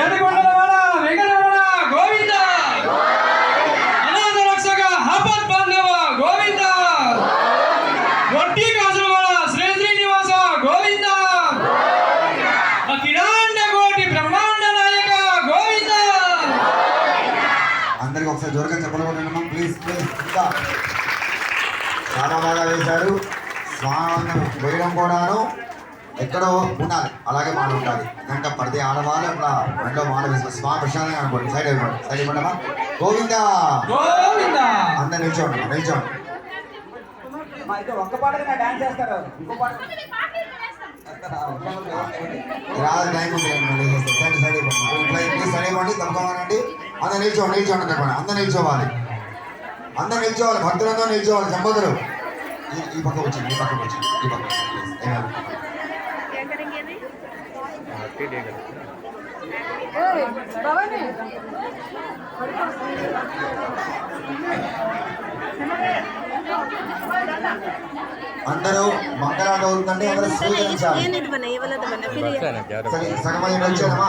ఏడుకొండలవాడ వెంకటరమణ గోవింద, అనాథ రక్షక ఆపద్ బాంధవ గోవింద, వడ్డీ కాసులవాడ శ్రీ శ్రీనివాస గోవింద, అఖిలాండ కోటి బ్రహ్మాండ నాయక గోవింద. అందరికి ఒకసారి జోరుగా చెప్పలేకపోతున్నాం ప్లీజ్ ప్లీజ్. ఇంకా చాలా బాగా వేశారు. స్వామి వేయడం కూడాను ఎక్కడో ఉండాలి, అలాగే మాట ఉండాలి. ఎందుకంటే ప్రతి ఆడవాళ్ళు అట్లా రెండో మాట వేసిన స్వామి ప్రశాంతంగా అనుకోండి. సైడ్ ఇవ్వండి, సైడ్ ఇవ్వండమ్మా. గోవింద గోవింద. అందరు నిల్చోండి, నిల్చోండి. ఒక్క పాటగా డాన్స్ చేస్తారు, ఇంకో పాట రాదు, టైం ఉంది. సైడ్ సైడ్ ఇవ్వండి, ప్లీజ్ సైడ్ ఇవ్వండి. తప్పకోమనండి. అందరు నిల్చోండి, నిల్చోండి చెప్పండి. అందరు నిల్చోవాలి, అందరు నిల్చోవాలి, భక్తులందరూ నిల్చోవాలి. సంపదలు ఈ పక్క వచ్చింది, ఈ పక్కకు వచ్చింది, ఈ పక్క. అందరూ మంగళాలు అవుతుందంటే అందరూ స్వీకరించాలి. సగం వచ్చారమ్మా.